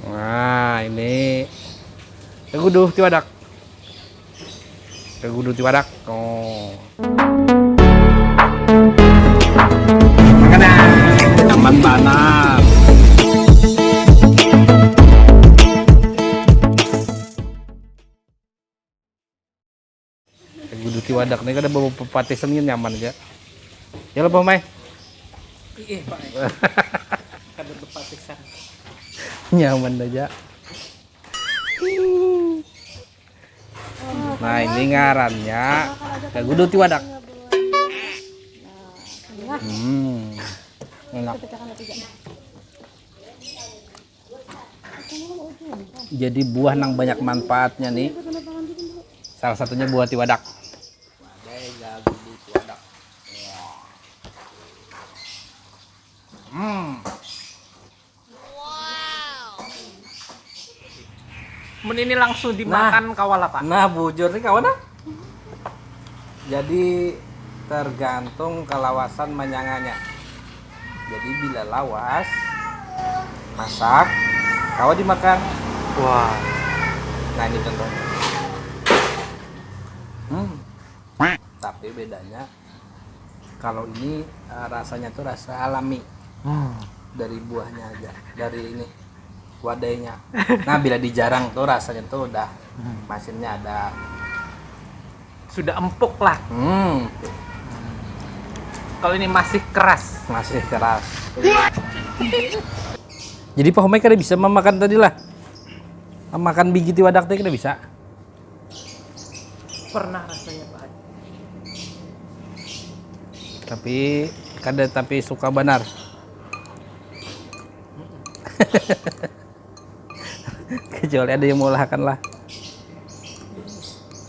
Nah, ini Teguduh Tiwadak. Teguduh Tiwadak. Oh. Makanan nyaman banget. Teguduh Tiwadak nih kada bawa patisan nyaman aja. Ya lo Mai. Iya, Pak. Kada bepatisan. Nyaman aja. Nah, ini ngarannya Teguduh Tiwadak. Enak. Jadi buah nang banyak manfaatnya nih. Salah satunya buah tiwadak. Men ini langsung dimakan kawala, Pak. Nah, bujur nih kawan. Jadi tergantung kelawasan manyanganya. Jadi bila lawas, masak, kawa dimakan. Wah. Nah, ini contohnya. Tapi bedanya kalau ini rasanya tuh rasa alami. Dari buahnya aja, dari ini wadahnya. Nah, bila dijarang tuh rasanya tuh udah masinnya ada. Sudah empuk lah. Kalau ini masih keras. Masih keras. Jadi Pak Homai kada bisa memakan tadi lah. Makan biji tiwadak tadi kada bisa. Pernah rasanya, Pak. Tapi suka benar. Kecuali ada yang mau olahkan lah.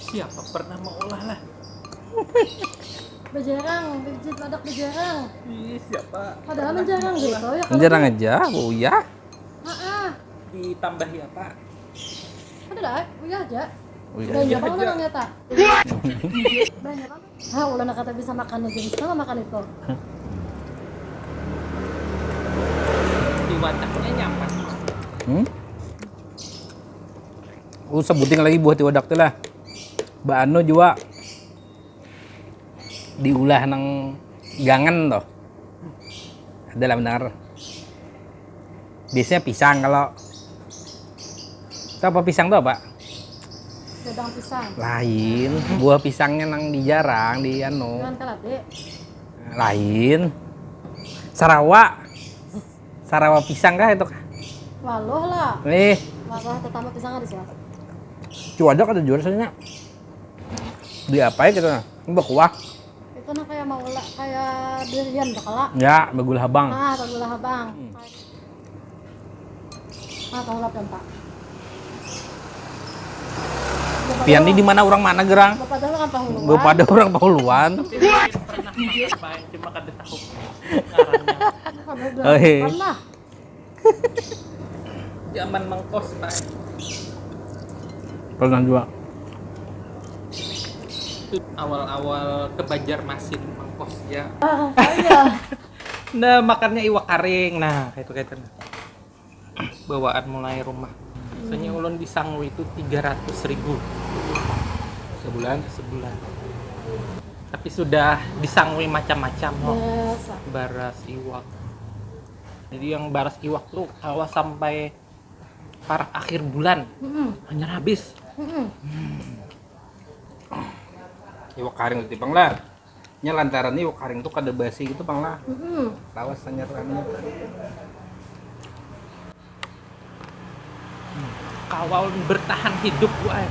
Siapa pernah mau olah lah? Bejarang, biji tiwadak bejarang. Ih, siapa? Padahal menjarang gitu ya. Jarang aja, oh ya. Ditambahi apa? Ada dah, iya aja. Oh iya. Banyak banget orang nyata. Banyak banget. Ah, ulah nak kata bisa makan aja bisa nggak makan itu. Tiwadaknya nyaman. Sebutin lagi buah tiwadak teh lah. Bano juga diulah nang gangan toh. Ada lah benar. Biasanya pisang kalau apa pisang tuh apa? Gedang pisang. Lain, buah pisangnya nang dijarang di anu. Jangan kalate. Lain. Sarawa pisang kah itu kah? Waloh lah. Nih, Waloh tetama pisang ada sih. Tiwadak ada jual soalnya. Di apa ya gitu nah? Ini kuah. Itu nah kayak mau lah kayak durian bakala. Ya, bagul habang. Ah, bagula habang. Tahu lah Pak. Pian ini di mana orang mana gerang? Bapak dulu kan pahuluan. Bapak ada orang Pahuluan. Tapi mungkin pernah makan, Pak, yang cuma kada tahu ngarannya. Oh, iya. Pernah. Zaman mengkos, Pak. Pernah juga. Itu awal-awal ke Banjarmasin mengkos ya. Iya. Nah, makannya iwak karing. Nah, kayak itu kaitan. Bawaan mulai rumah. Biasanya ulun di Sangwi itu 300.000 Sebulan. sebulan. Tapi sudah disangwi macam-macam loh. Biasa. Baras iwak. Jadi yang baras iwak tuh kawa sampai par akhir bulan. Hanya habis. Iwak karing itu Bang lah. Nya lantaran iwak karing tuh kada basi gitu Bang lah. Lawas hanya ramenya. Kawal bertahan hidup wae.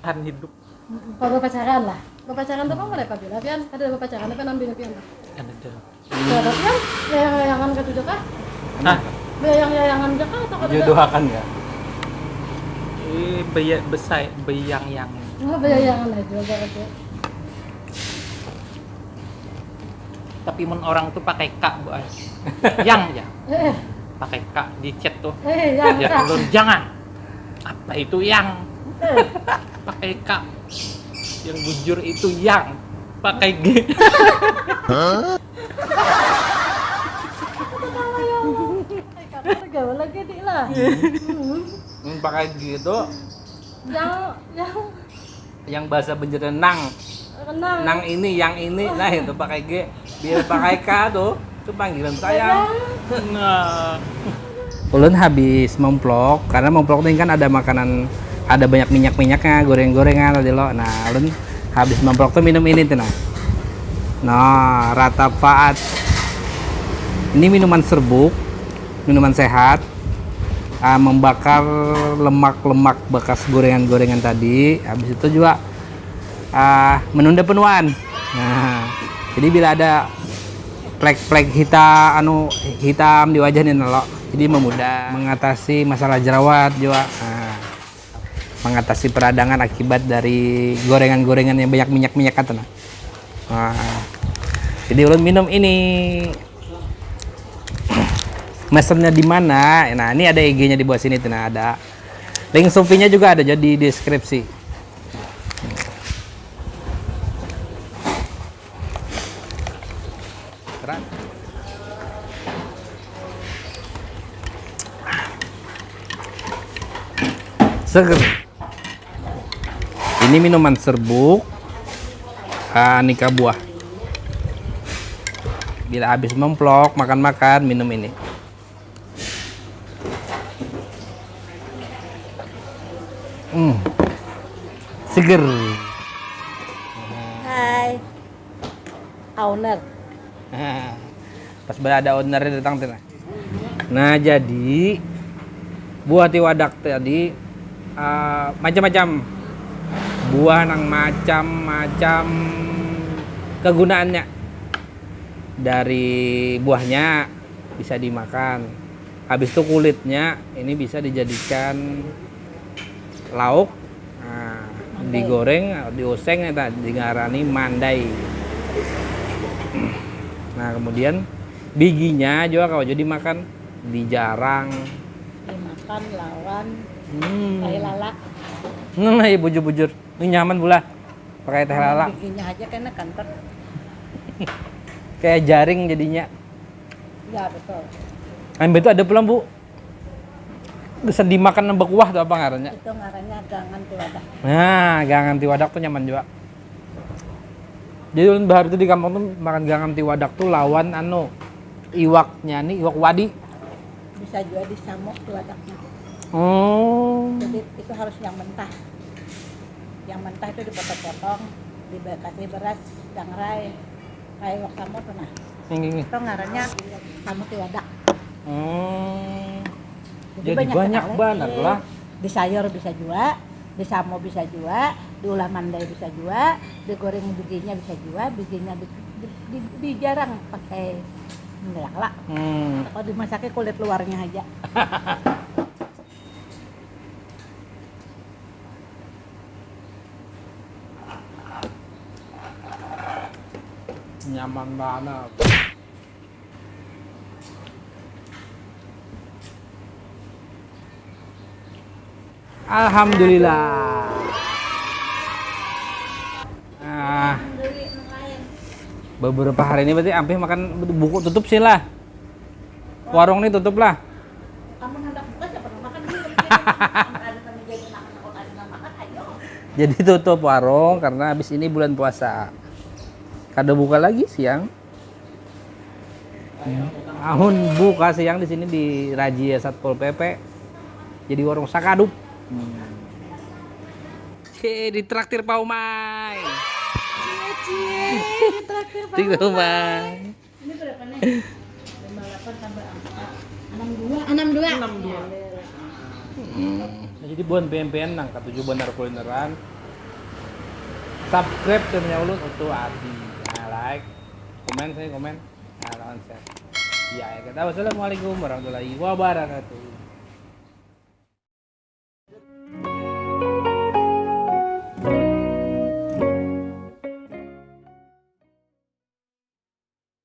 Tahan hidup. Kalau pacaran lah. Pacaran tuh apa mereka bilang? Pian, ada pacaran tapi ambil pian. Kan ada. Ada pian, yayangan ketujuh kah? Hah? Yayangan aja kah atau ketujuh? Jodohakan ya. Besai beyang-yang. Oh, yayangan aja berarti. Tapi mun orang tuh pakai K, Bu. Yang ya. Pakai K di chat tuh. Yang Ya kah? ulun jangan. Apa itu yang? Pakai K. Yang bujur itu yang pakai G. Pakai gitu Yang yang bahasa Benjana nang. kenal. Nang ini, yang ini, nah itu pakai G. Biar pakai K tuh, itu panggilan sayang. Nah, Ulun habis memplok, karena memplok ini kan ada makanan, ada banyak minyak-minyaknya, goreng-gorengan tadi lo. Nah, ulun habis memplok tuh minum ini tuh nah. Nah, Rata Faat. Ini minuman serbuk, minuman sehat, membakar lemak-lemak bekas gorengan-gorengan tadi. Habis itu juga menunda penuaan. Nah, jadi bila ada plek-plek hitam di wajah nih lo, jadi memudah mengatasi masalah jerawat juga. Nah, mengatasi peradangan akibat dari gorengan-gorengan yang banyak minyak-minyak kata nah. Jadi ulun minum ini. Mesennya di mana? Nah, ini ada IG-nya di bawah sini tuh. Nah, ada link Shopee-nya juga ada jadi di deskripsi. Keren. Seger. Ini minuman serbuk aneka buah. Bila habis memplok, makan-makan, minum ini. Seger. Hai. Owner. Pas ada ownernya datang tuh. Nah, jadi buah tiwadak tadi macam-macam buah nang macam-macam kegunaannya. Dari buahnya bisa dimakan. Habis itu kulitnya ini bisa dijadikan lauk. Nah, digoreng, dioseng eta digarani mandai. Nah, kemudian bijinya juga kalau jadi makan dijarang. Dimakan lawan kayak lala. Nah, ya bujur-bujur. Ini nyaman pula. Pakai teh lala. Bikinnya aja kena kantor. Kayak jaring jadinya. Ya betul. Ambil itu ada pula, Bu. Bisa dimakan nembak kuah tuh apa ngarannya? Itu ngarannya gangan tiwadak. Nah, gangan tiwadak tuh nyaman juga. Jadi ulun bahar itu di kampung tuh makan gangan tiwadak tuh lawan iwaknya nih, iwak wadi. Bisa juga disamuk tiwadaknya. Oh. Jadi itu harus yang mentah. Yang mentah itu dipotong-potong, dikasih beras, dangrai, kayak iwak samuk tuh nah. Ini. Itu ngarannya samuk tiwadak. Jadi banyak banget lah. Di sayur bisa juga, di samo bisa juga, diolah mandai bisa juga, digoreng bijinya bisa juga, bijinya dijarang pakai minyak lah. Kalau dimasaknya kulit luarnya aja. Nyaman banget. Alhamdulillah. Beberapa hari ini berarti Ampih makan buku tutup sih lah. Warung ini tutup lah. Kamu hendak buka siapa mau makan dulu? Ada temen jadi makan, ayo. Jadi tutup warung karena habis ini bulan puasa. Kada buka lagi siang. Tahun buka siang di sini di razia Satpol PP. Jadi warung Sakadup. Ditraktir Pak Umay. Cie, Umay. Ini berapa nih? 58 tambah 4. 62. Nah, jadi buan PMPN nang katujuh benar kulineran. Subscribe channelnya ulun untuk Adi. Nah, like, komen. Nah, lawan share. Ya, kata wassalamualaikum warahmatullahi wabarakatuh.